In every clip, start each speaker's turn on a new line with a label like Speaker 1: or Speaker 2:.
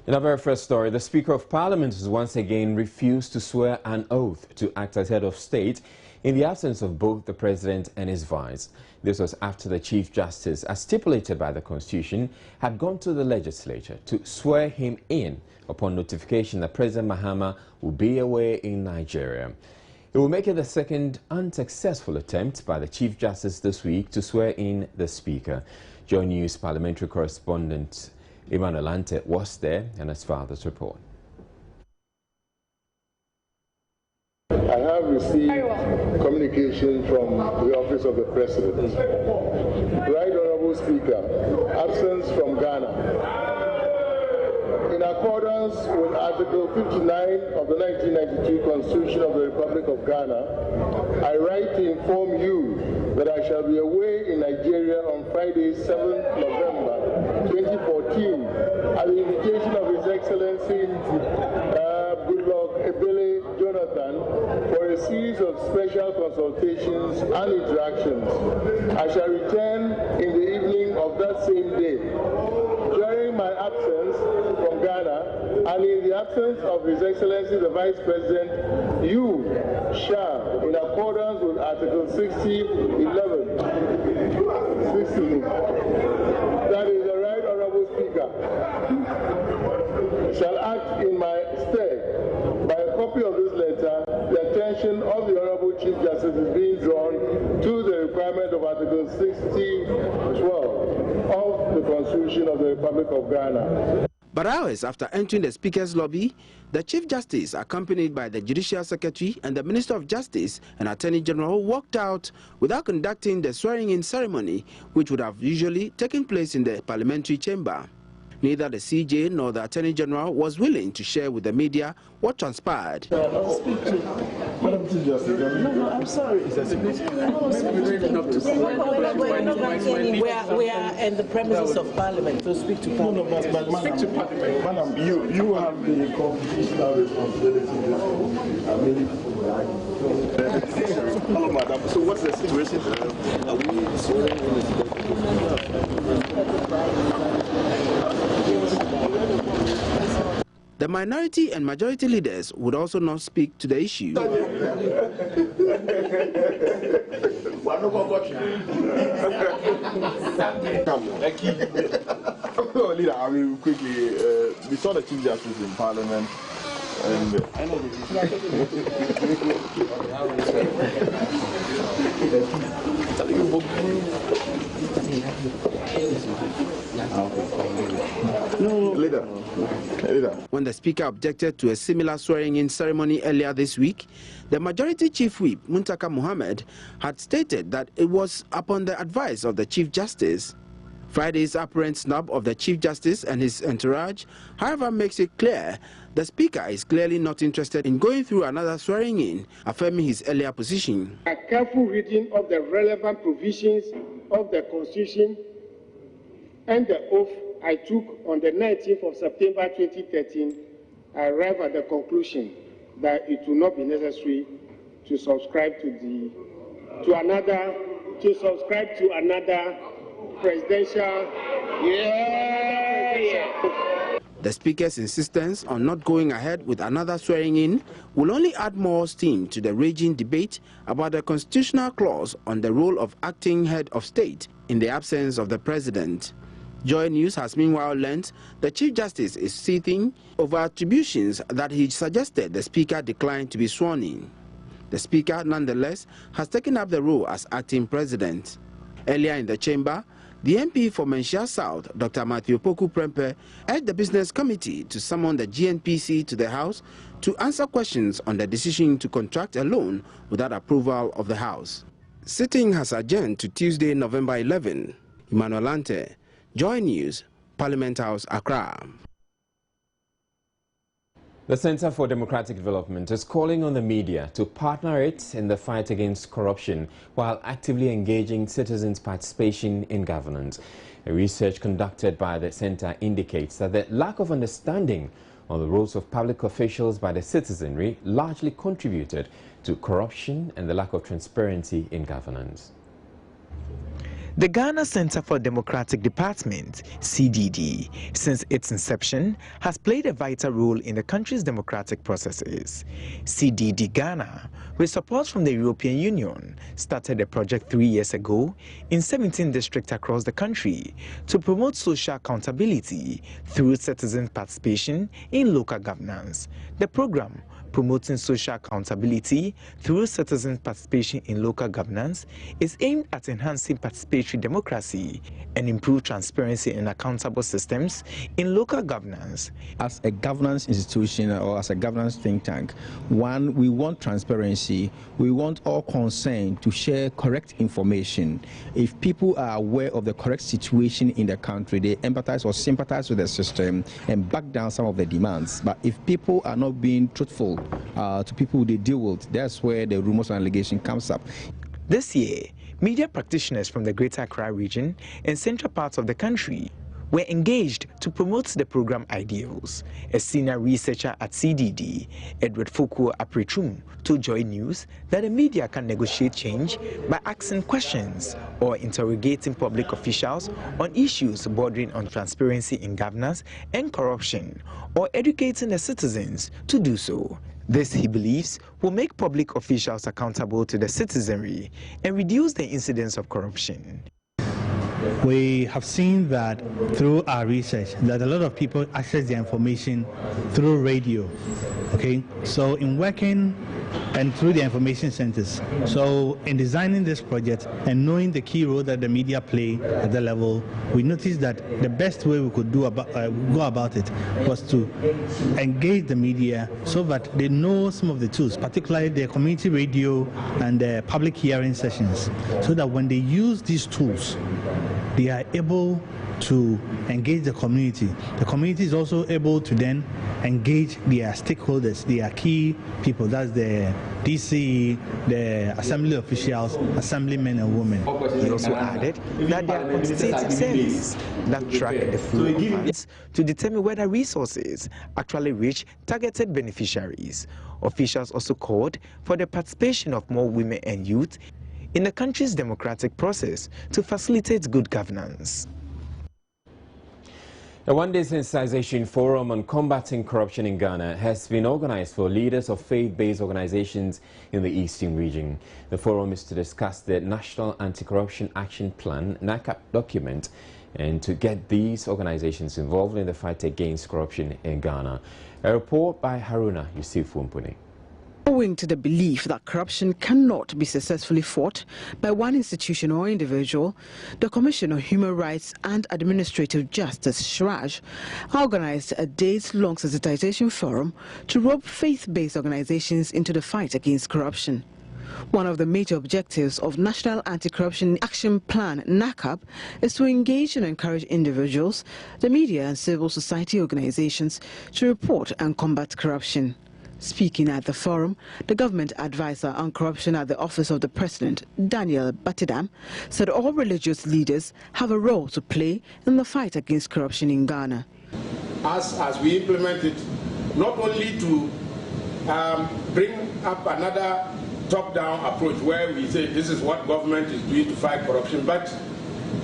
Speaker 1: In our very first story, the Speaker of Parliament has once again refused to swear an oath to act as head of state in the absence of both the President and his vice. This was after the Chief Justice, as stipulated by the Constitution, had gone to the legislature to swear him in upon notification that President Mahama will be away in Nigeria. It will make it the second unsuccessful attempt by the Chief Justice this week to swear in the Speaker. Joy News parliamentary correspondent Emmanuel Ante was there and has father's report.
Speaker 2: I have received communication from the Office of the President. Right Honorable Speaker, absence from Ghana. In accordance with Article 59 of the 1992 Constitution of the Republic of Ghana, I write to inform you that I shall be away in Nigeria on Friday, 7th November 2014 at the invitation of His Excellency Goodluck Ebele Jonathan for a series of special consultations and interactions. I shall return in the evening of that same day. During my absence from Ghana and in the absence of His Excellency the Vice President, you shall, in accordance with Article 60(11), that is the Right Honorable Speaker, shall act in my stead. By a copy of this letter, the attention of the Honorable Chief Justice is being drawn to the requirement of Article 60(12) of the Constitution of the Republic of Ghana.
Speaker 3: But hours after entering the Speaker's lobby, the Chief Justice, accompanied by the Judicial Secretary and the Minister of Justice and Attorney General, walked out without conducting the swearing-in ceremony, which would have usually taken place in the parliamentary chamber. Neither the CJ nor the Attorney General was willing to share with the media what transpired.
Speaker 2: Madam Chief Justice,
Speaker 4: no, I'm sorry. We are in the premises of Parliament to speak to Parliament.
Speaker 2: No, but Madam, you have the constitutional responsibility. Hello, Madam. So what's the situation? Are we swearing?
Speaker 3: The minority and majority leaders would also not speak to the issue.
Speaker 2: Leader, I will quickly, we saw the Chief Justice in Parliament, and I know
Speaker 3: When the Speaker objected to a similar swearing-in ceremony earlier this week, the Majority Chief Whip, Muntaka Mohammed, had stated that it was upon the advice of the Chief Justice. Friday's apparent snub of the Chief Justice and his entourage, however, makes it clear the Speaker is clearly not interested in going through another swearing-in, affirming his earlier position.
Speaker 5: A careful reading of the relevant provisions of the Constitution and the oath I took on the 19th of September 2013, I arrived at the conclusion that it will not be necessary to subscribe to another presidential.
Speaker 3: The Speaker's insistence on not going ahead with another swearing-in will only add more steam to the raging debate about the constitutional clause on the role of acting head of state in the absence of the President. Joy News has meanwhile learnt the Chief Justice is seething over attributions that he suggested the Speaker declined to be sworn in. The Speaker, nonetheless, has taken up the role as acting President. Earlier in the chamber, the MP for Menchia South, Dr. Matthew Poku Prempe, urged the Business Committee to summon the GNPC to the House to answer questions on the decision to contract a loan without approval of the House. Sitting has adjourned to Tuesday, November 11. Emmanuel Ante, Joy News, Parliament House, Accra.
Speaker 1: The Center for Democratic Development is calling on the media to partner it in the fight against corruption while actively engaging citizens' participation in governance. A research conducted by the center indicates that the lack of understanding on the roles of public officials by the citizenry largely contributed to corruption and the lack of transparency in governance.
Speaker 6: The Ghana Center for Democratic Development, CDD, since its inception, has played a vital role in the country's democratic processes. CDD Ghana, with support from the European Union, started a project 3 years ago in 17 districts across the country to promote social accountability through citizen participation in local governance. The program, Promoting Social Accountability Through Citizen Participation in Local Governance, is aimed at enhancing participatory democracy and improve transparency and accountable systems in local governance.
Speaker 7: As a governance institution or as a governance think tank, one, we want transparency. We want all concerned to share correct information. If people are aware of the correct situation in the country, they empathize or sympathize with the system and back down some of the demands. But if people are not being truthful to people they deal with, that's where the rumors and allegation comes up.
Speaker 6: This year, media practitioners from the Greater Accra region and central parts of the country were engaged to promote the program ideals. A senior researcher at CDD, Edward Fokuo Apretrum, told Joy News that the media can negotiate change by asking questions or interrogating public officials on issues bordering on transparency in governance and corruption, or educating the citizens to do so. This, he believes, will make public officials accountable to the citizenry and reduce the incidence of corruption.
Speaker 8: We have seen that through our research that a lot of people access their information through radio, okay? So in working and through the information centers. So in designing this project and knowing the key role that the media play at the level, we noticed that the best way we could go about it was to engage the media so that they know some of the tools, particularly the community radio and the public hearing sessions, so that when they use these tools, they are able to engage the community. The community is also able to then engage their stakeholders, their key people, that's the DC, the assembly officials, assemblymen and women.
Speaker 6: He also added that there are quantitative surveys that track the flow of funds to determine whether resources actually reach targeted beneficiaries. Officials also called for the participation of more women and youth in the country's democratic process to facilitate good governance.
Speaker 1: A one-day sensitization forum on combating corruption in Ghana has been organized for leaders of faith-based organizations in the Eastern region. The forum is to discuss the National Anti-Corruption Action Plan, NACAP document, and to get these organizations involved in the fight against corruption in Ghana. A report by Haruna Yusuf Wumpuni.
Speaker 9: Owing to the belief that corruption cannot be successfully fought by one institution or individual, the Commission on Human Rights and Administrative Justice, SHRAJ, organized a days-long sensitization forum to rope faith-based organizations into the fight against corruption. One of the major objectives of National Anti-Corruption Action Plan, NACAP, is to engage and encourage individuals, the media and civil society organizations to report and combat corruption. Speaking at the forum, the government advisor on corruption at the Office of the President, Daniel Batidam, said all religious leaders have a role to play in the fight against corruption in Ghana.
Speaker 5: As we implement it, not only to bring up another top-down approach where we say this is what government is doing to fight corruption, but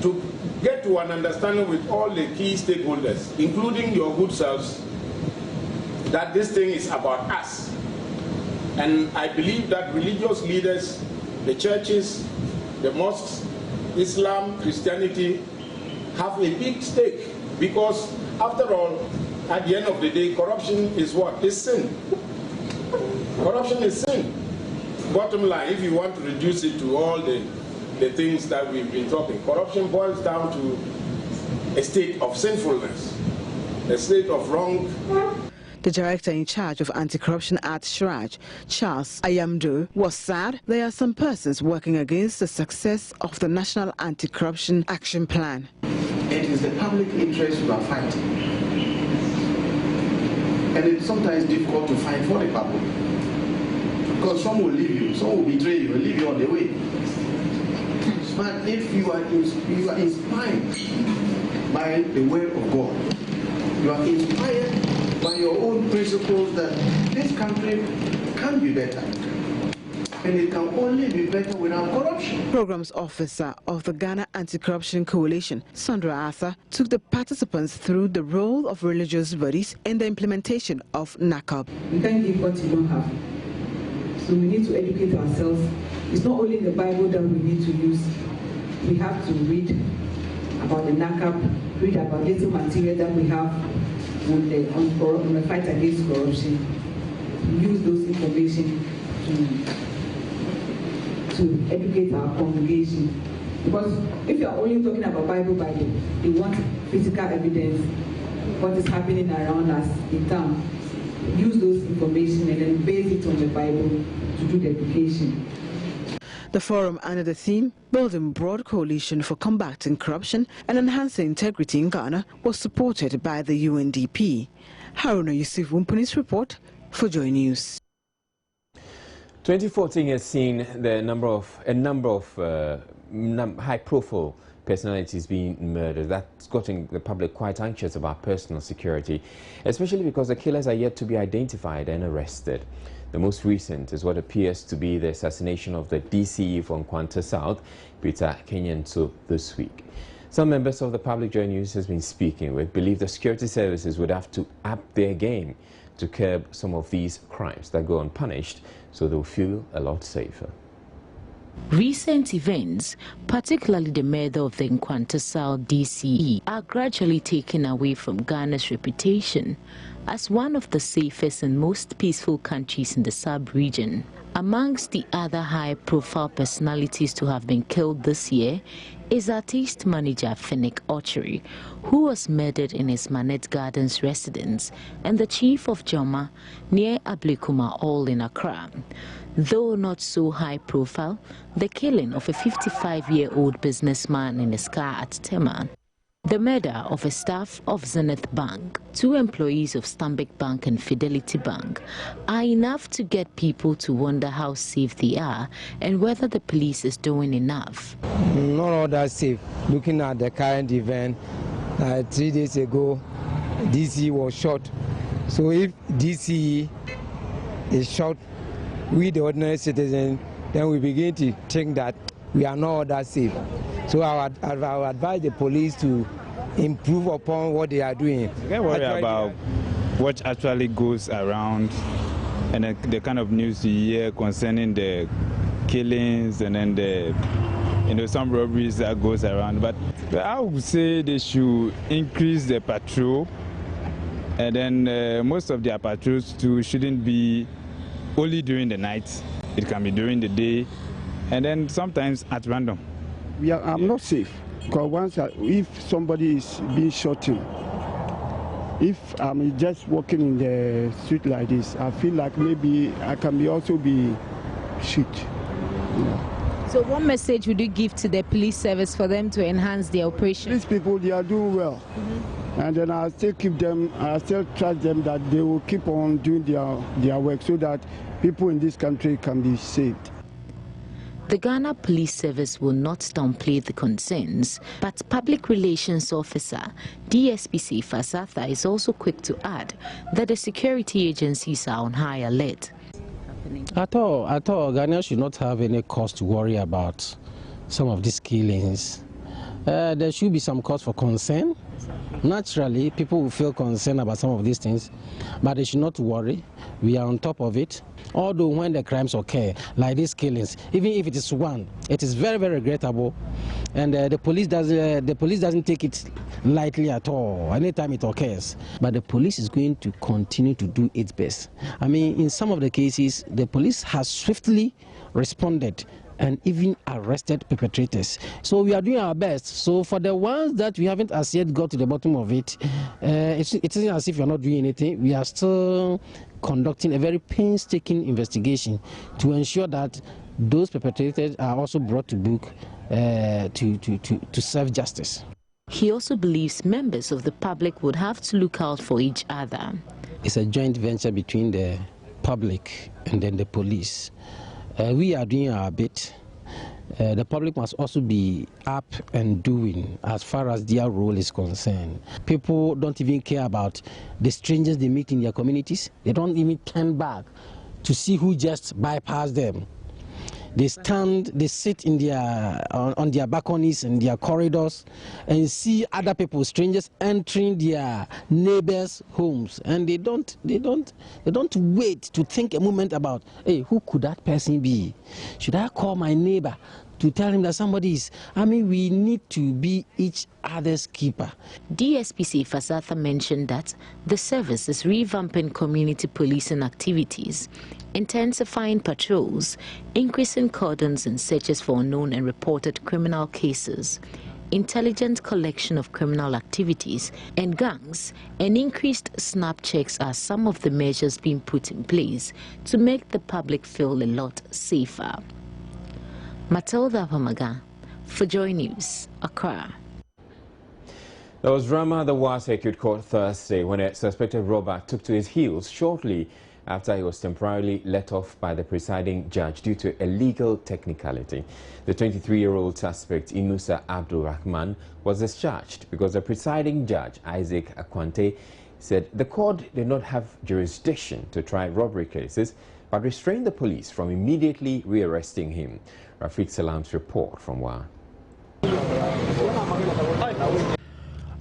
Speaker 5: to get to an understanding with all the key stakeholders, including your good selves, that this thing is about us. And I believe that religious leaders, the churches, the mosques, Islam, Christianity, have a big stake, because after all, at the end of the day, corruption is what? Is sin. Corruption is sin. Bottom line, if you want to reduce it to all the things that we've been talking, corruption boils down to a state of sinfulness, a state of wrong.
Speaker 9: The director in charge of anti-corruption at SHRAJ, Charles Ayamdo, was sad there are some persons working against the success of the National Anti-Corruption Action Plan.
Speaker 10: It is the public interest you are fighting. And it's sometimes difficult to fight for the public. Because some will leave you, some will betray you, and leave you on the way. But if you are inspired by the word of God, you are inspired by your own principles that this country can be better, and it can only be better without corruption.
Speaker 9: Programs Officer of the Ghana Anti-Corruption Coalition, Sandra Arthur, took the participants through the role of religious bodies in the implementation of NACAP.
Speaker 11: We can't give what you don't have. So we need to educate ourselves. It's not only the Bible that we need to use. We have to read about the NACAP, read about little material that we have on the fight against corruption. Use those information to educate our congregation. Because if you are only talking about Bible, they want physical evidence, what is happening around us in town. Use those information and then base it on the Bible to do the education.
Speaker 9: The forum under the theme, Building Broad Coalition for Combating Corruption and Enhancing Integrity in Ghana, was supported by the UNDP. Haruna Yusuf Wumpuni's report for Joy News.
Speaker 1: 2014 has seen a number of high-profile personalities being murdered. That's gotten the public quite anxious about personal security, especially because the killers are yet to be identified and arrested. The most recent is what appears to be the assassination of the DCE from Nkwanta South, Peter Kenyenso, this week. Some members of the Public Joy News has been speaking with believe the security services would have to up their game to curb some of these crimes that go unpunished, so they'll feel a lot safer.
Speaker 12: Recent events, particularly the murder of the Nkwanta South DCE, are gradually taken away from Ghana's reputation as one of the safest and most peaceful countries in the sub-region. Amongst the other high-profile personalities to have been killed this year is artist manager Finnick Ochery, who was murdered in his Manette Gardens residence, and the chief of Joma near Ablekuma, all in Accra. Though not so high-profile, the killing of a 55-year-old businessman in his car at Tema, the murder of a staff of Zenith Bank, 2 employees of Stanbic Bank and Fidelity Bank are enough to get people to wonder how safe they are and whether the police is doing enough.
Speaker 13: Not all that safe. Looking at the current event, 3 days ago, DCE was shot. So if DCE is shot, we the ordinary citizen, then we begin to think that we are not all that safe. So I would advise the police to improve upon what they are doing.
Speaker 14: Don't worry about what actually goes around and the kind of news you hear concerning the killings and then some robberies that goes around. But I would say they should increase the patrol, and then most of their patrols too shouldn't be only during the night. It can be during the day, and then sometimes at random.
Speaker 15: I'm not safe, because if somebody is being shot in, if I'm just walking in the street like this, I feel like maybe I can also be shot.
Speaker 16: So what message would you give to the police service for them to enhance their operation?
Speaker 15: These people, they are doing well. And then I still trust them that they will keep on doing their work so that people in this country can be saved.
Speaker 12: The Ghana Police Service will not downplay the concerns, but Public Relations Officer DSPC Fasatha is also quick to add that the security agencies are on high alert.
Speaker 17: At all, Ghana should not have any cause to worry about some of these killings. There should be some cause for concern. Naturally, people will feel concerned about some of these things, but they should not worry. We are on top of it. Although when the crimes occur, like these killings, even if it is one, it is very, very regrettable, and the police doesn't take it lightly at all anytime it occurs. But the police is going to continue to do its best. I mean, in some of the cases, the police has swiftly responded and even arrested perpetrators. So we are doing our best. So for the ones that we haven't as yet got to the bottom of it, it isn't as if we are not doing anything. We are still conducting a very painstaking investigation to ensure that those perpetrators are also brought to book to serve justice.
Speaker 12: He also believes members of the public would have to look out for each other.
Speaker 17: It's a joint venture between the public and then the police. We are doing our bit. The public must also be up and doing as far as their role is concerned. People don't even care about the strangers they meet in their communities. They don't even turn back to see who just bypassed them. They sit in their on their balconies and their corridors and see other people, strangers, entering their neighbors' homes, and they don't wait to think a moment about, hey, who could that person be? Should I call my neighbor to tell him that somebody is? I mean, we need to be each other's keeper.
Speaker 12: DSP Fasatha mentioned that the service is revamping community policing activities, intensifying patrols, increasing cordons and searches for unknown and reported criminal cases, intelligent collection of criminal activities and gangs, and increased snap checks are some of the measures being put in place to make the public feel a lot safer. Matilda Pamaga for Joy News, Accra.
Speaker 1: There was drama at the Wa Circuit Court Thursday when a suspected robber took to his heels shortly after he was temporarily let off by the presiding judge due to a legal technicality. The 23-year-old suspect, Inusa Abdul Rahman, was discharged because the presiding judge, Isaac Akwante, said the court did not have jurisdiction to try robbery cases, but restrained the police from immediately rearresting him. Rafiq Salam's report from Wa.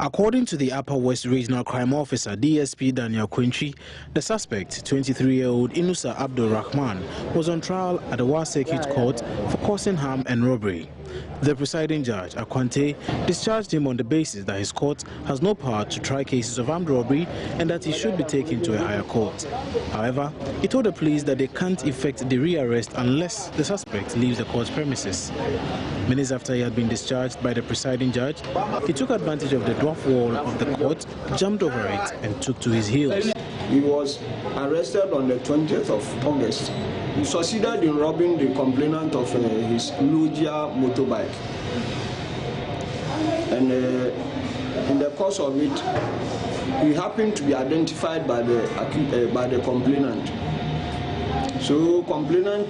Speaker 3: According to the Upper West Regional Crime Officer, DSP Daniel Quintry, the suspect, 23-year-old Inusa Abdul Rahman, was on trial at the Wa Circuit Court for causing harm and robbery. The presiding judge, Akwante, discharged him on the basis that his court has no power to try cases of armed robbery and that he should be taken to a higher court. However, he told the police that they can't effect the rearrest unless the suspect leaves the court's premises. Minutes after he had been discharged by the presiding judge, he took advantage of the dwarf wall of the court, jumped over it and took to his heels.
Speaker 18: He was arrested on the 20th of August. He succeeded in robbing the complainant of his Lugia motorbike. And in the course of it, he happened to be identified by the complainant. So complainant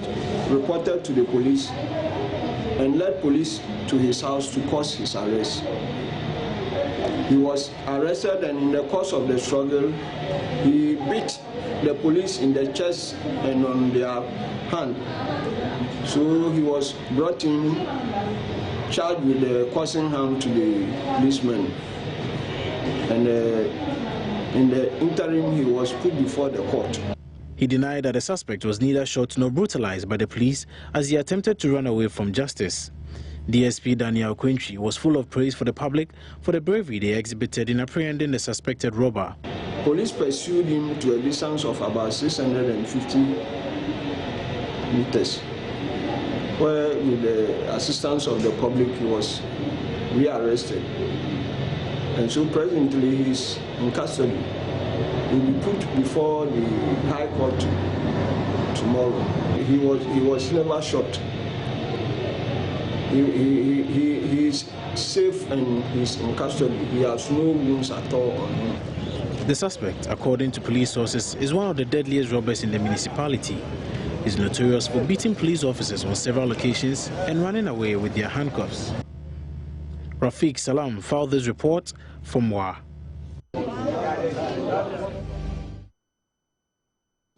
Speaker 18: reported to the police and led police to his house to cause his arrest. He was arrested, and in the course of the struggle, he beat the police in the chest and on their hand. So he was brought in, charged with causing harm to the policeman. And in the interim, he was put before the court.
Speaker 3: He denied that the suspect was neither shot nor brutalized by the police as he attempted to run away from justice. DSP Daniel Quintry was full of praise for the public for the bravery they exhibited in apprehending the suspected robber.
Speaker 18: Police pursued him to a distance of about 650 meters, where with the assistance of the public he was rearrested. And so presently he is in custody. He will be put before the High Court tomorrow. He was never shot. He is safe and he's in custody. He has no wounds at all on him.
Speaker 3: The suspect, according to police sources, is one of the deadliest robbers in the municipality. He's notorious for beating police officers on several occasions and running away with their handcuffs. Rafiq Salam filed this report from Wa.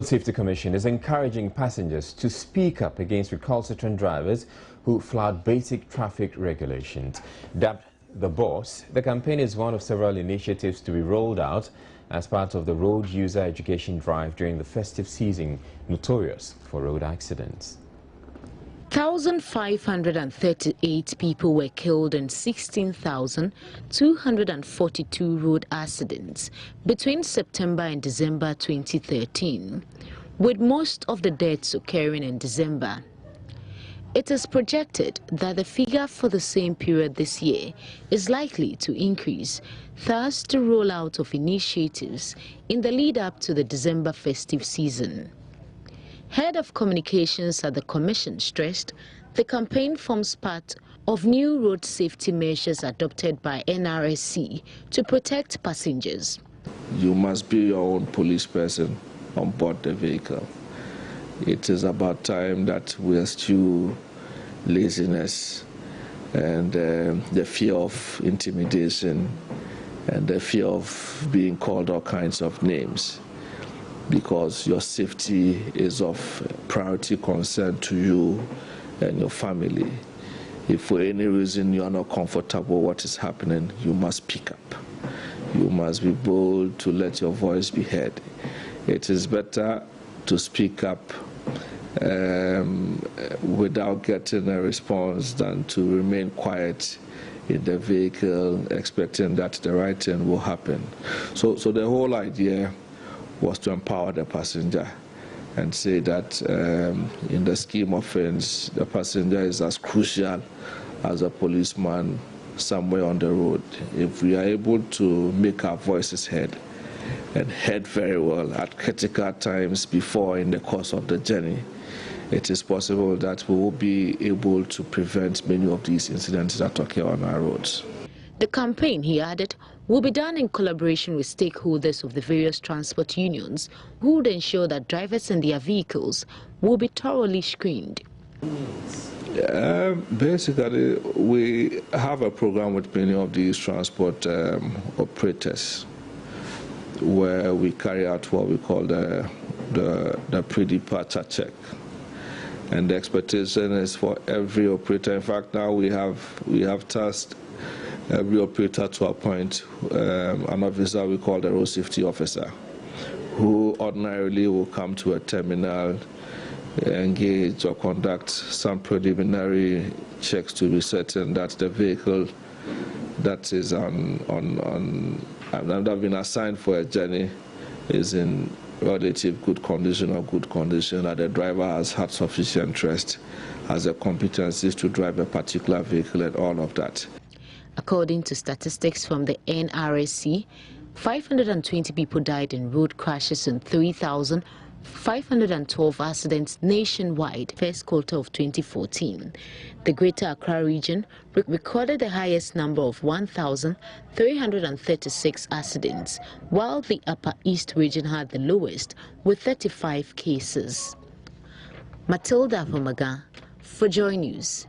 Speaker 1: Safety Commission is encouraging passengers to speak up against recalcitrant drivers who flout basic traffic regulations. Dubbed The Boss, the campaign is one of several initiatives to be rolled out as part of the road user education drive during the festive season, notorious for road accidents.
Speaker 12: 1,538 people were killed in 16,242 road accidents between September and December 2013, with most of the deaths occurring in December. It is projected that the figure for the same period this year is likely to increase, thus the rollout of initiatives in the lead-up to the December festive season. Head of Communications at the Commission stressed the campaign forms part of new road safety measures adopted by NRSC to protect passengers.
Speaker 19: You must be your own police person on board the vehicle. It is about time that we eschew laziness and the fear of intimidation and the fear of being called all kinds of names, because your safety is of priority concern to you and your family. If for any reason you are not comfortable with what is happening, you must speak up. You must be bold to let your voice be heard. It is better to speak up without getting a response than to remain quiet in the vehicle expecting that the right thing will happen. So the whole idea was to empower the passenger and say that in the scheme of things, the passenger is as crucial as a policeman somewhere on the road. If we are able to make our voices heard, and heard very well at critical times before in the course of the journey, it is possible that we will be able to prevent many of these incidents that occur on our roads.
Speaker 12: The campaign, he added, will be done in collaboration with stakeholders of the various transport unions who would ensure that drivers and their vehicles will be thoroughly screened.
Speaker 19: Basically, we have a program with many of these transport operators where we carry out what we call the pre-departure check. And the expectation is for every operator. In fact, now we have tasked every operator to appoint an officer we call the road safety officer, who ordinarily will come to a terminal, engage or conduct some preliminary checks to be certain that the vehicle that is that have been assigned for a journey is in relative good condition or good condition, that the driver has had sufficient rest, has the competencies to drive a particular vehicle and all of that.
Speaker 12: According to statistics from the NRSC, 520 people died in road crashes in 3,512 accidents nationwide, first quarter of 2014. The Greater Accra region recorded the highest number of 1,336 accidents, while the Upper East region had the lowest, with 35 cases. Matilda Pomaga for Joy News.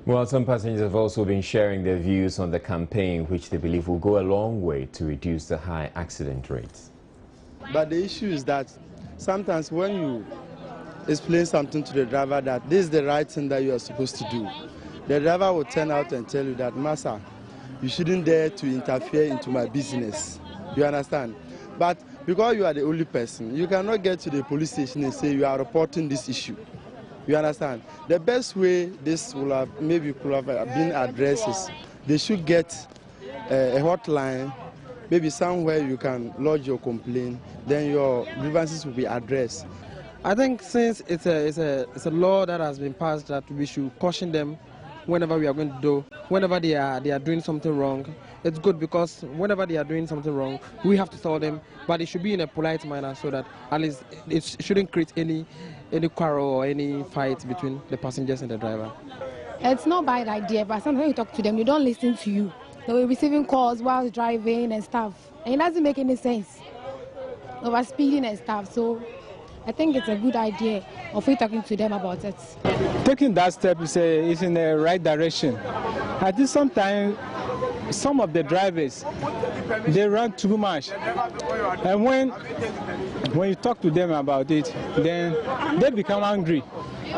Speaker 1: Well, some passengers have also been sharing their views on the campaign, which they believe will go a long way to reduce the high accident rates.
Speaker 20: But the issue is that sometimes when you explain something to the driver that this is the right thing that you are supposed to do, the driver will turn out and tell you that, Master, you shouldn't dare to interfere into my business. You understand? But because you are the only person, you cannot get to the police station and say you are reporting this issue. You understand? The best way this will have maybe could have been addressed is they should get a hotline, maybe somewhere you can lodge your complaint, then your grievances will be addressed.
Speaker 21: I think since it's a law that has been passed that we should caution them whenever we are going to do, whenever they are doing something wrong. It's good because whenever they are doing something wrong, we have to tell them, but it should be in a polite manner so that at least it shouldn't create any quarrel or any fight between the passengers and the driver.
Speaker 22: It's not a bad idea, but sometimes when you talk to them, they don't listen to you. They will be receiving calls while driving and stuff. And it doesn't make any sense. Over speeding and stuff. So I think it's a good idea of we talking to them about it.
Speaker 23: Taking that step is in the right direction. I think sometimes some of the drivers, they run too much. And when you talk to them about it, then they become angry.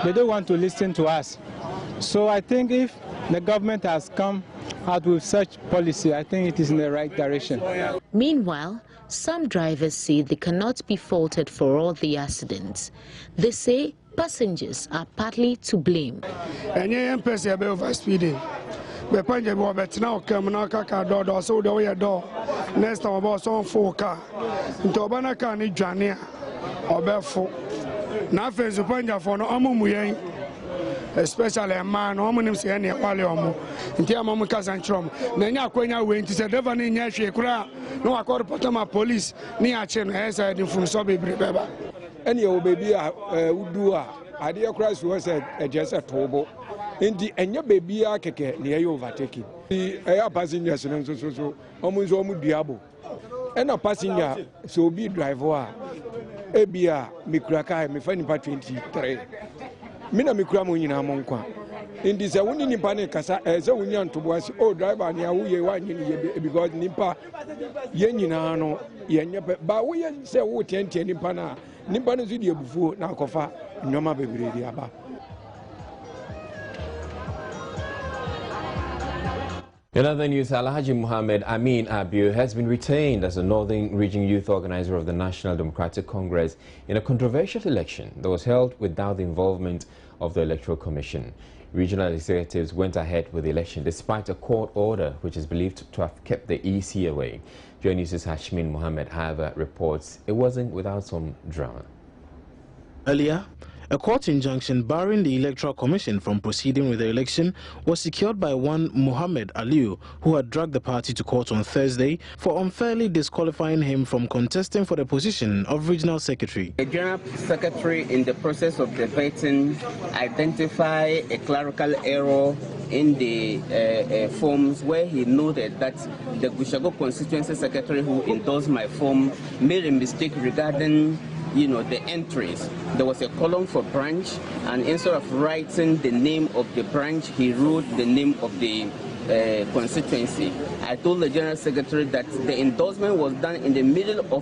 Speaker 23: They don't want to listen to us. So I think if the government has come out with such policy, I think it is in the right direction.
Speaker 12: Meanwhile, some drivers say they cannot be faulted for all the accidents. They say passengers are partly to blame.
Speaker 24: Next time about some folk car. Into Obana car ni Jania or Belfo. Now face the panja for no amumu, especially a man, homonym say any quality. Into a moment and trom. Nanya Quenya went to say Devon in Yashikra. No, I call the Potama police near Chen has I from Sobi Beba.
Speaker 25: Any old baby would do idea Christ was a just a tobo. In the and your baby are keke near you overtaking. The air passengers and so almost diabo. And a passenger so be driver. Ebia Mikraka, me find about 23. Mina Mikramu in Amonkwa. In this, I wouldn't in panic as a union to was oh driver near we one because Nimpa Yenino, Yenya, but we say, oh, 10 Nimpana, Nimpana video before Nakofa. nneɛma bebree de aba.
Speaker 1: In other news, Alhaji Mohammed Amin Abiu has been retained as the Northern Region Youth Organizer of the National Democratic Congress in a controversial election that was held without the involvement of the Electoral Commission. Regional executives went ahead with the election despite a court order which is believed to have kept the EC away. Joy News' Hashmin Mohammed, however, reports it wasn't without some drama.
Speaker 3: Earlier, a court injunction barring the Electoral Commission from proceeding with the election was secured by one Muhammad Aliu, who had dragged the party to court on Thursday for unfairly disqualifying him from contesting for the position of Regional Secretary.
Speaker 2: The General Secretary, in the process of debating, identified a clerical error in the forms where he noted that the Gushago Constituency Secretary who endorsed my form made a mistake regarding the entries. There was a column for branch, and instead of writing the name of the branch, he wrote the name of the constituency. I told the General Secretary that the endorsement was done in the middle of a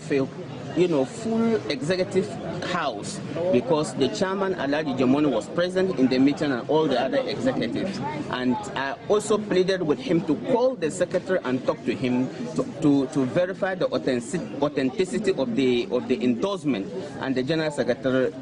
Speaker 2: full executive house, because the chairman Alhaji Jamoni was present in the meeting and all the other executives. And I also pleaded with him to call the secretary and talk to him to verify the authenticity of the endorsement. And the General Secretary,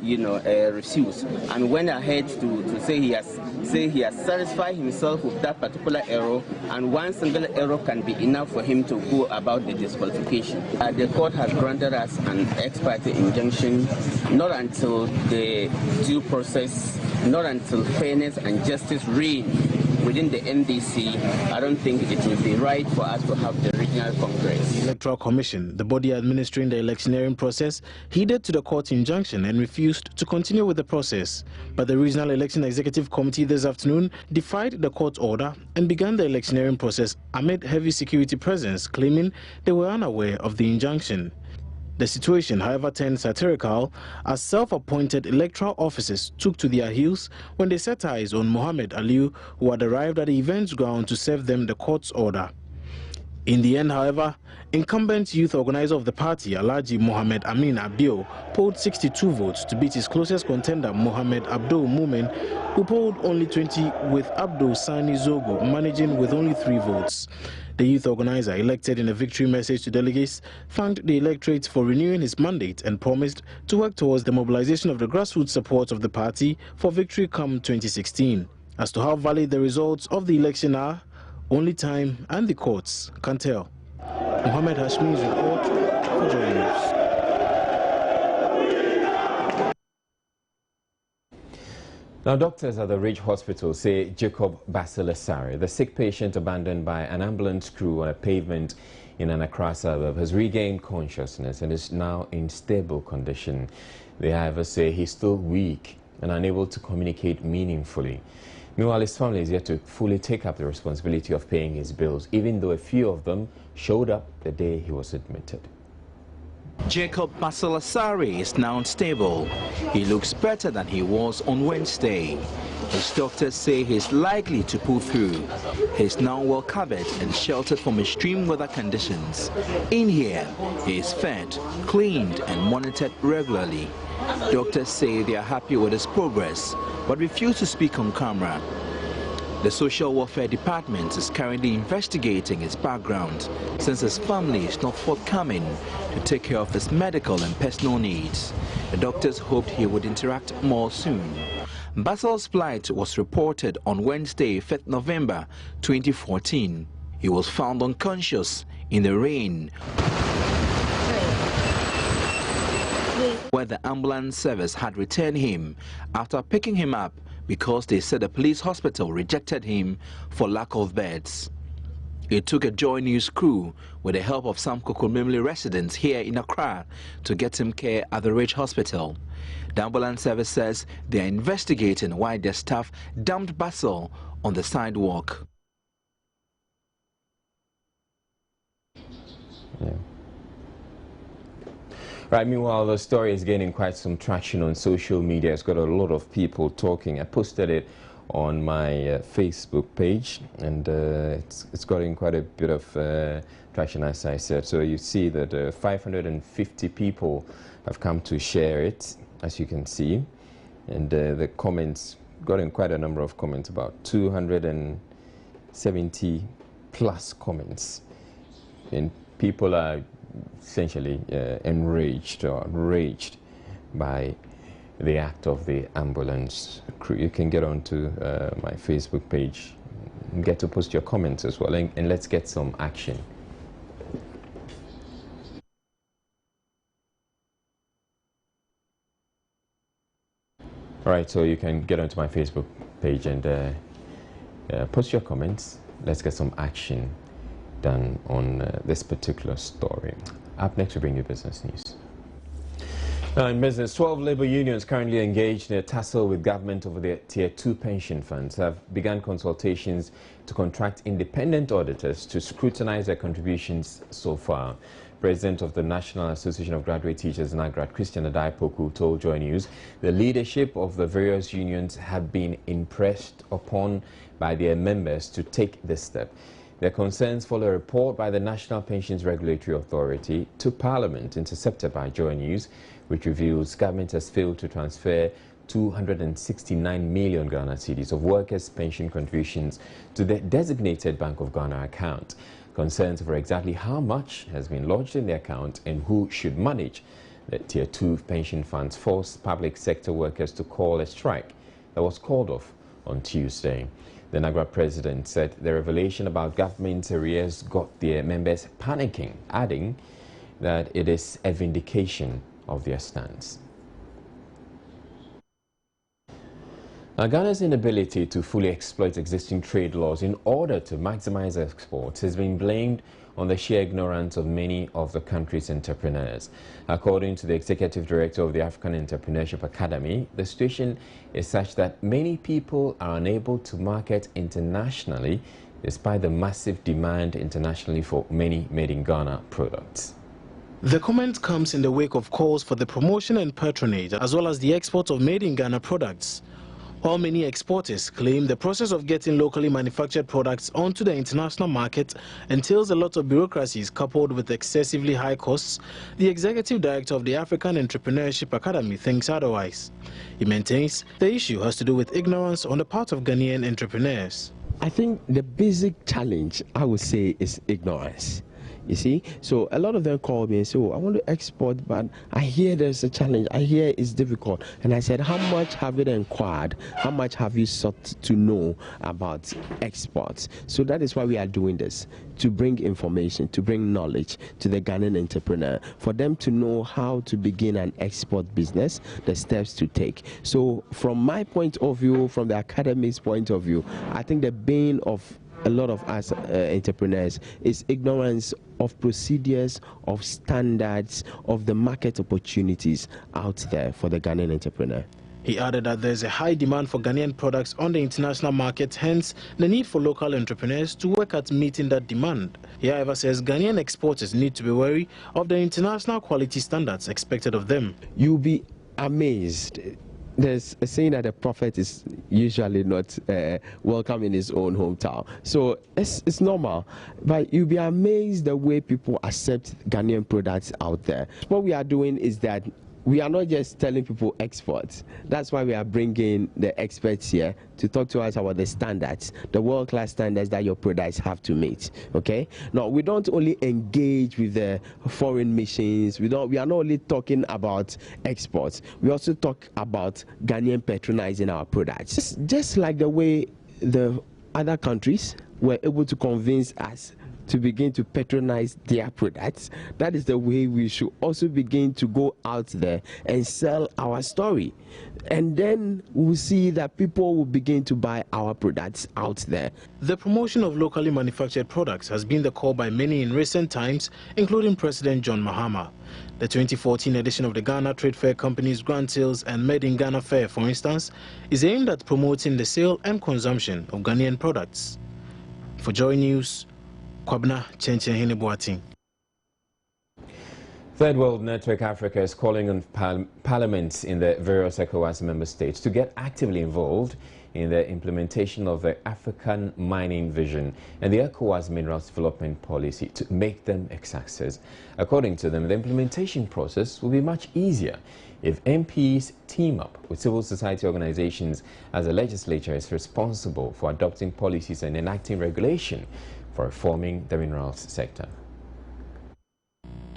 Speaker 2: refused and went ahead to say he has satisfied himself with that particular error, and one single error can be enough for him to go about the disqualification. The court has granted us an ex parte injunction, not until the due process, not until fairness and justice reign within the NDC. I don't think it will be right for us to have the regional congress.
Speaker 3: The Electoral Commission, the body administering the electioneering process, heeded to the court injunction and refused to continue with the process. But the Regional Election Executive Committee this afternoon defied the court order and began the electioneering process amid heavy security presence, claiming they were unaware of the injunction. The situation, however, turned satirical as self-appointed electoral officers took to their heels when they set eyes on Muhammad Aliu, who had arrived at the event's ground to serve them the court's order. In the end, however, incumbent youth organizer of the party, Alhaji Mohammed Amin Abiu, polled 62 votes to beat his closest contender, Mohammed Abdul Mumin, who polled only 20, with Abdul Sani Zogo managing with only 3 votes. The youth organizer, elected in a victory message to delegates, thanked the electorate for renewing his mandate and promised to work towards the mobilization of the grassroots support of the party for victory come 2016. As to how valid the results of the election are, only time and the courts can tell. Mohammed Hashmi's report for Joy News.
Speaker 1: Now, doctors at the Ridge Hospital say Jacob Basilasari, the sick patient abandoned by an ambulance crew on a pavement in an Accra suburb, has regained consciousness and is now in stable condition. They, however, say he's still weak and unable to communicate meaningfully. Meanwhile, his family is yet to fully take up the responsibility of paying his bills, even though a few of them showed up the day he was admitted.
Speaker 4: Jacob Basilasari is now stable. He looks better than he was on Wednesday. His doctors say he's likely to pull through. He's now well covered and sheltered from extreme weather conditions. In here, he is fed, cleaned and monitored regularly. Doctors say they are happy with his progress, but refuse to speak on camera. The Social Welfare Department is currently investigating his background, since his family is not forthcoming to take care of his medical and personal needs. The doctors hoped he would interact more soon. Basil's plight was reported on Wednesday, 5th November 2014. He was found unconscious in the rain, where the ambulance service had returned him after picking him up because they said the police hospital rejected him for lack of beds. It took a Joy News crew with the help of some Kokomimli residents here in Accra to get him care at the Ridge Hospital. The ambulance service says they are investigating why their staff dumped Basil on the sidewalk.
Speaker 1: Yeah. Right, meanwhile, the story is gaining quite some traction on social media. It's got a lot of people talking. I posted it on my Facebook page, and it's gotten quite a bit of traction, as I said. So you see that 550 people have come to share it, as you can see. And the comments, got in quite a number of comments, about 270 plus comments. And people are essentially enraged or enraged by the act of the ambulance crew. You can get onto my Facebook page and get to post your comments as well, and let's get some action. All right, so you can get onto my Facebook page and post your comments. Let's get some action done on this particular story. Up next, we bring you business news. In business, 12 labor unions currently engaged in a tussle with government over their Tier 2 pension funds have begun consultations to contract independent auditors to scrutinize their contributions so far. President of the National Association of Graduate Teachers, NAGRAT, Christian Adaipoku, told Joy News the leadership of the various unions have been impressed upon by their members to take this step. Their concerns follow a report by the National Pensions Regulatory Authority to Parliament, intercepted by Joy News, which reveals government has failed to transfer 269 million Ghana cedis of workers' pension contributions to the designated Bank of Ghana account. Concerns over exactly how much has been lodged in the account and who should manage the Tier 2 pension funds forced public sector workers to call a strike that was called off on Tuesday. The NAGRA president said the revelation about government arrears got their members panicking, adding that it is a vindication of their stance. Ghana's inability to fully exploit existing trade laws in order to maximize exports has been blamed on the sheer ignorance of many of the country's entrepreneurs. According to the executive director of the African Entrepreneurship Academy, the situation is such that many people are unable to market internationally despite the massive demand internationally for many made-in-Ghana products.
Speaker 5: The comment comes in the wake of calls for the promotion and patronage as well as the export of made-in-Ghana products. While many exporters claim the process of getting locally manufactured products onto the international market entails a lot of bureaucracies coupled with excessively high costs, the executive director of the African Entrepreneurship Academy thinks otherwise. He maintains the issue has to do with ignorance on the part of Ghanaian entrepreneurs.
Speaker 6: I think the basic challenge, I would say, is ignorance. You see, so a lot of them call me and say, oh, I want to export, but I hear there's a challenge. I hear it's difficult. And I said, how much have you inquired? How much have you sought to know about exports? So that is why we are doing this, to bring information, to bring knowledge to the Ghanaian entrepreneur, for them to know how to begin an export business, the steps to take. So from my point of view, from the academic's point of view, I think the bane of a lot of us entrepreneurs is ignorance of procedures, of standards, of the market opportunities out there for the Ghanaian entrepreneur.
Speaker 5: He added that there is a high demand for Ghanaian products on the international market, hence the need for local entrepreneurs to work at meeting that demand. He, however, says Ghanaian exporters need to be wary of the international quality standards expected of them.
Speaker 6: You'll be amazed. There's a saying that a prophet is usually not welcome in his own hometown. So it's normal. But you'll be amazed the way people accept Ghanaian products out there. What we are doing is that we are not just telling people exports. That's why we are bringing the experts here to talk to us about the standards, the world-class standards that your products have to meet. Okay? Now, we don't only engage with the foreign missions. We are not only talking about exports. We also talk about Ghanaian patronizing our products. Just like the way the other countries were able to convince us to begin to patronize their products, that is the way we should also begin to go out there and sell our story. And then we'll see that people will begin to buy our products out there.
Speaker 5: The promotion of locally manufactured products has been the call by many in recent times, including President John Mahama. The 2014 edition of the Ghana Trade Fair Companies Grand Sales and Made in Ghana Fair, for instance, is aimed at promoting the sale and consumption of Ghanaian products. For Joy News, Kwabna Chenchen Boating.
Speaker 1: Third World Network Africa is calling on parliaments in the various ECOWAS member states to get actively involved in the implementation of the African mining vision and the ECOWAS minerals development policy to make them a success. According to them, the implementation process will be much easier if MPs team up with civil society organizations, as the legislature is responsible for adopting policies and enacting regulation for reforming the minerals sector.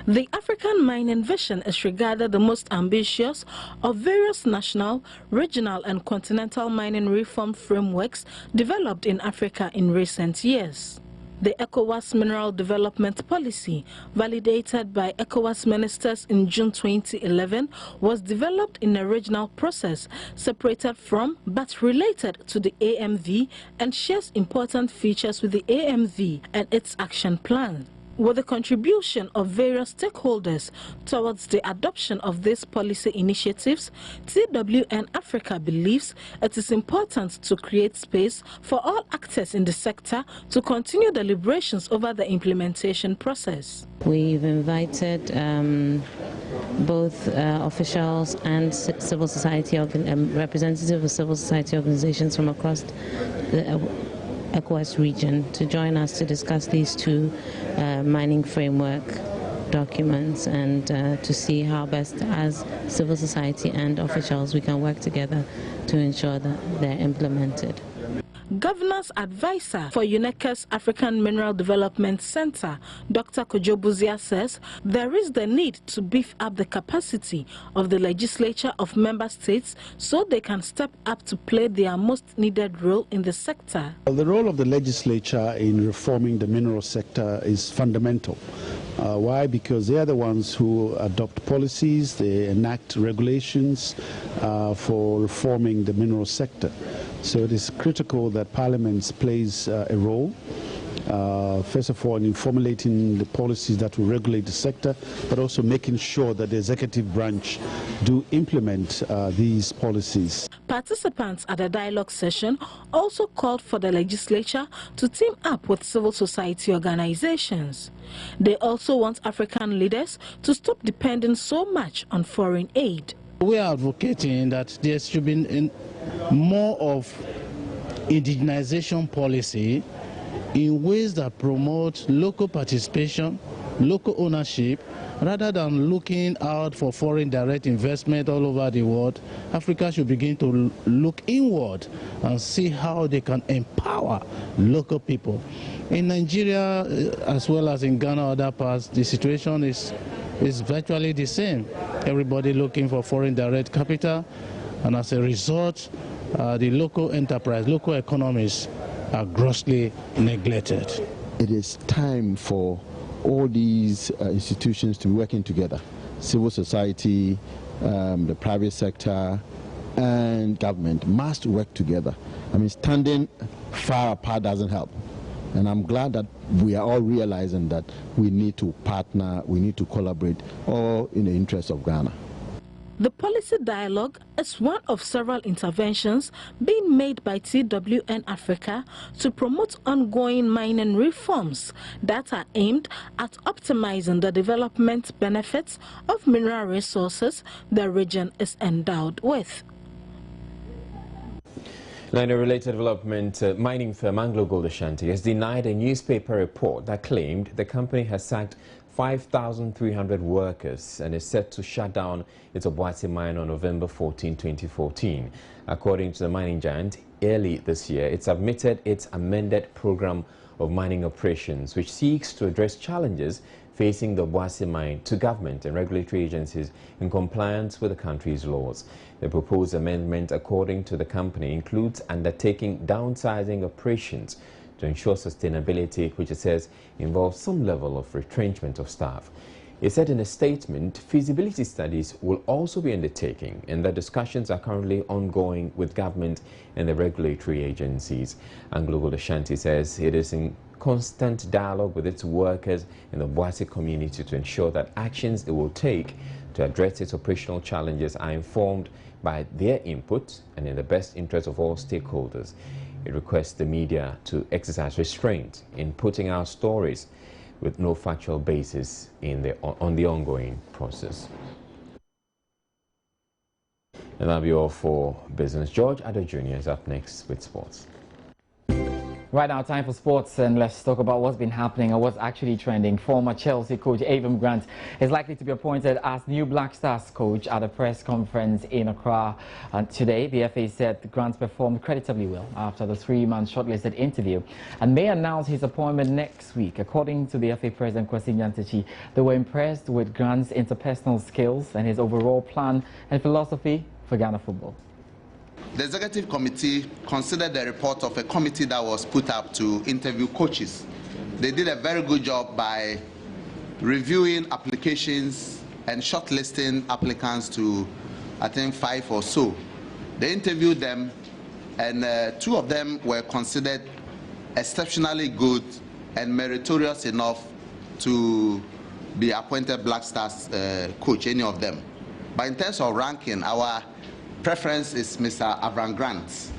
Speaker 7: The African mining vision is regarded the most ambitious of various national, regional and continental mining reform frameworks developed in Africa in recent years. The ECOWAS Mineral Development Policy, validated by ECOWAS ministers in June 2011, was developed in a regional process separated from but related to the AMV and shares important features with the AMV and its action plan. With the contribution of various stakeholders towards the adoption of these policy initiatives, TWN Africa believes it is important to create space for all actors in the sector to continue deliberations over the implementation process.
Speaker 12: We've invited both officials and civil society, representatives of civil society organizations from across the ECOWAS region to join us to discuss these two mining framework documents and to see how best as civil society and officials we can work together to ensure that they're implemented.
Speaker 7: Governor's advisor for UNECA's African Mineral Development Center, Dr. Kojo Buzia, says there is the need to beef up the capacity of the legislature of member states so they can step up to play their most needed role in the sector.
Speaker 8: Well, the role of the legislature in reforming the mineral sector is fundamental. Why? Because they are the ones who adopt policies, they enact regulations for reforming the mineral sector. So it is critical that Parliament plays a role, first of all, in formulating the policies that will regulate the sector, but also making sure that the executive branch do implement these policies.
Speaker 7: Participants at the dialogue session also called for the legislature to team up with civil society organizations. They also want African leaders to stop depending so much on foreign aid.
Speaker 17: We are advocating that there should be more of indigenization policy in ways that promote local participation, local ownership, rather than looking out for foreign direct investment all over the world. Africa should begin to look inward and see how they can empower local people. In Nigeria, as well as in Ghana, other parts, the situation is virtually the same. Everybody looking for foreign direct capital, and as a result, the local enterprise, local economies are grossly neglected.
Speaker 9: It is time for all these institutions to be working together. Civil society, the private sector, and government must work together. I mean, standing far apart doesn't help. And I'm glad that we are all realizing that we need to partner, we need to collaborate, all in the interest of Ghana.
Speaker 7: The policy dialogue is one of several interventions being made by TWN Africa to promote ongoing mining reforms that are aimed at optimizing the development benefits of mineral resources the region is endowed with.
Speaker 1: Now, in a related development, mining firm AngloGold Ashanti has denied a newspaper report that claimed the company has sacked 5,300 workers and is set to shut down its Obuasi mine on November 14, 2014. According to the mining giant, early this year, it submitted its amended program of mining operations, which seeks to address challenges facing the Obuasi mine to government and regulatory agencies in compliance with the country's laws. The proposed amendment, according to the company, includes undertaking downsizing operations to ensure sustainability, which it says involves some level of retrenchment of staff. It said in a statement, feasibility studies will also be undertaken and that discussions are currently ongoing with government and the regulatory agencies. AngloGold Ashanti says it is in constant dialogue with its workers in the Obuasi community to ensure that actions it will take to address its operational challenges are informed by their input and in the best interest of all stakeholders. It requests the media to exercise restraint in putting out stories with no factual basis on the ongoing process. And that'll be all for business. George Addo Jr. is up next with sports.
Speaker 10: Right now, time for sports, and let's talk about what's been happening and what's actually trending. Former Chelsea coach Avram Grant is likely to be appointed as new Black Stars coach at a press conference in Accra. Today, the FA said Grant performed creditably well after the 3-month shortlisted interview and may announce his appointment next week. According to the FA president, Kwesi Nyantakyi, they were impressed with Grant's interpersonal skills and his overall plan and philosophy for Ghana football.
Speaker 11: The executive committee considered the report of a committee that was put up to interview coaches. They did a very good job by reviewing applications and shortlisting applicants to, I think, 5 or so. They interviewed them, and 2 of them were considered exceptionally good and meritorious enough to be appointed Black Stars coach, any of them. But in terms of ranking, our preference is Mr. Avram Grant,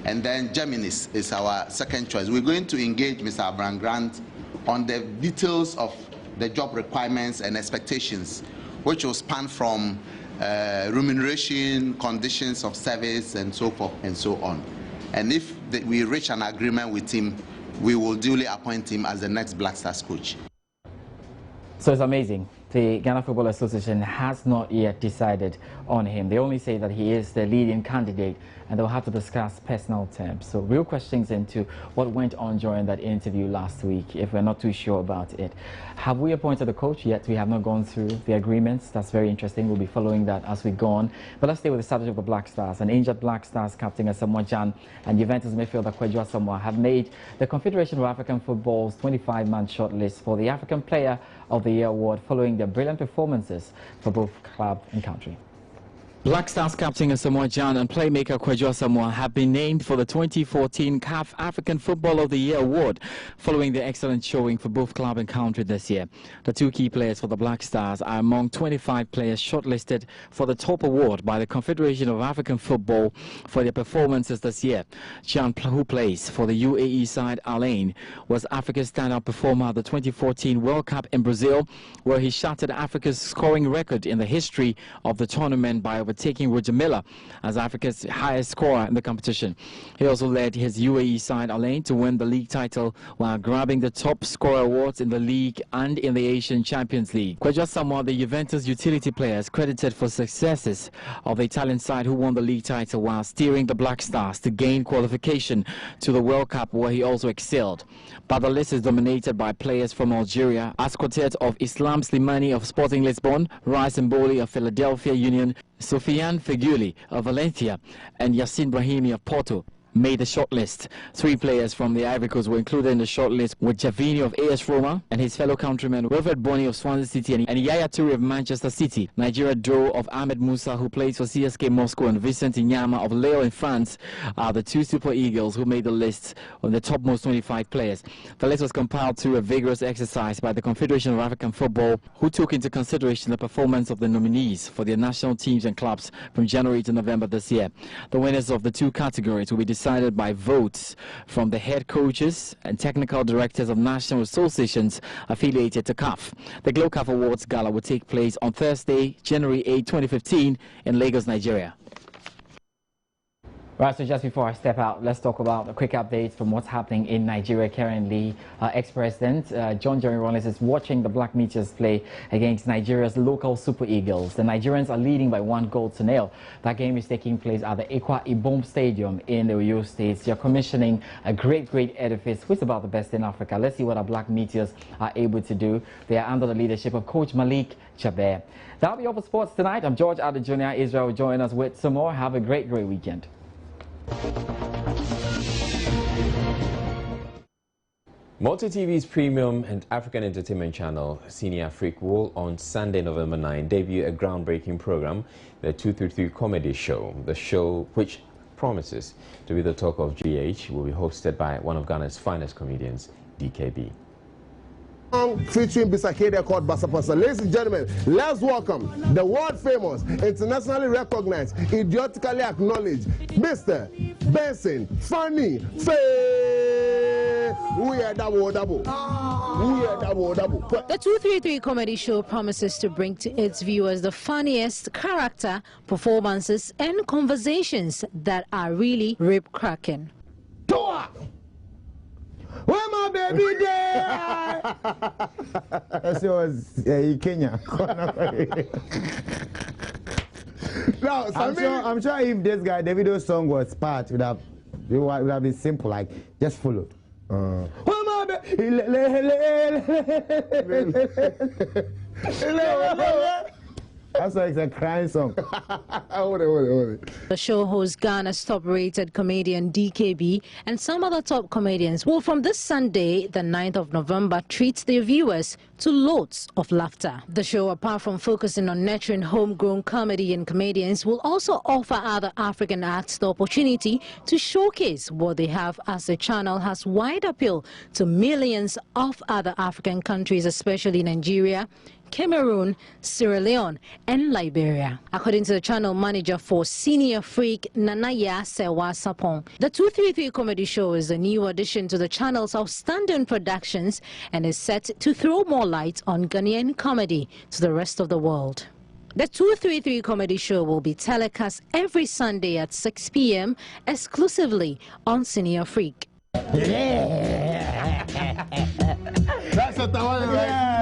Speaker 11: and then Geminis is our second choice. We're going to engage Mr. Avram Grant on the details of the job requirements and expectations, which will span from remuneration, conditions of service, and so forth and so on. And if we reach an agreement with him, we will duly appoint him as the next Black Stars coach.
Speaker 10: So it's amazing. The Ghana Football Association has not yet decided on him. They only say that he is the leading candidate and they'll have to discuss personal terms. So real questions into what went on during that interview last week, if we're not too sure about it. Have we appointed a coach yet? We have not gone through the agreements. That's very interesting. We'll be following that as we go on. But let's stay with the subject of the Black Stars. An injured Black Stars captain Asamoah Gyan and Juventus midfielder Kwadwo Asamoah have made the Confederation of African Football's 25-man shortlist for the African Player of the Year award following their brilliant performances for both club and country. Black Stars captain Asamoah Gyan and playmaker Kwadwo Asamoah have been named for the 2014 CAF African Football of the Year award following their excellent showing for both club and country this year. The 2 key players for the Black Stars are among 25 players shortlisted for the top award by the Confederation of African Football for their performances this year. Gyan, who plays for the UAE side Al Ain, was Africa's standout performer at the 2014 World Cup in Brazil, where he shattered Africa's scoring record in the history of the tournament by overtaking Roger Miller as Africa's highest scorer in the competition. He also led his UAE side Al Ain to win the league title while grabbing the top scorer awards in the league and in the Asian Champions League. Kwadwo Asamoah, the Juventus utility player, is credited for successes of the Italian side who won the league title while steering the Black Stars to gain qualification to the World Cup, where he also excelled. But the list is dominated by players from Algeria, as quartet of Islam Slimani of Sporting Lisbon, Rice Mboli of Philadelphia Union, Sofiane Feghouli of Valencia, and Yassine Brahimi of Porto made the shortlist. 3 players from the Ivory Coast were included in the shortlist, with Javinho of AS Roma and his fellow countrymen Wilfred Bony of Swansea City and Yaya Toure of Manchester City. Nigeria draw of Ahmed Musa, who plays for CSK Moscow, and Vincent Inyama of Lille in France are the 2 Super Eagles who made the list of the topmost 25 players. The list was compiled through a vigorous exercise by the Confederation of African Football, who took into consideration the performance of the nominees for their national teams and clubs from January to November this year. The winners of the 2 categories will be decided by votes from the head coaches and technical directors of national associations affiliated to CAF. The Glow CAF Awards Gala will take place on Thursday, January 8, 2015 in Lagos, Nigeria. Right, so just before I step out, let's talk about a quick update from what's happening in Nigeria currently. Ex-President John Jerry Rawlings is watching the Black Meteors play against Nigeria's local Super Eagles. The Nigerians are leading by 1-0. That game is taking place at the Ekwa Ibom Stadium in the Oyo State. They're commissioning a great edifice, which is about the best in Africa. Let's see what our Black Meteors are able to do. They are under the leadership of Coach Malik Chaber. That'll be all for sports tonight. I'm George Addo Jr. Israel will join us with some more. Have a great weekend.
Speaker 1: Multi TV's premium and African entertainment channel, Cine Afrique, will on Sunday, November 9, debut a groundbreaking program, the 233 Comedy Show. The show, which promises to be the talk of GH, will be hosted by one of Ghana's finest comedians, DKB.
Speaker 13: Featuring Bisakere called Basapasa. Ladies and gentlemen, let's welcome the world famous, internationally recognized, idiotically acknowledged Mr. Benson Funny Face.
Speaker 14: The 233 comedy show promises to bring to its viewers the funniest character, performances, and conversations that are really rib-cracking.
Speaker 15: Where my baby there? It was Kenya. No, I'm sure if this guy Davido's song was part, it would have been simple, like just follow. Where my baby? That's why it's a crying song.
Speaker 14: The show hosts Ghana's top-rated comedian DKB and some other top comedians will, from this Sunday, the 9th of November, treat their viewers to loads of laughter. The show, apart from focusing on nurturing homegrown comedy and comedians, will also offer other African acts the opportunity to showcase what they have, as the channel has wide appeal to millions of other African countries, especially Nigeria, Cameroon, Sierra Leone, and Liberia. According to the channel manager for Senior Freak, Nanaya Sewa Sapong, the 233 comedy show is a new addition to the channel's outstanding productions and is set to throw more light on Ghanaian comedy to the rest of the world. The 233 comedy show will be telecast every Sunday at 6 p.m. exclusively on Senior Freak.
Speaker 15: That's what I want. Yeah.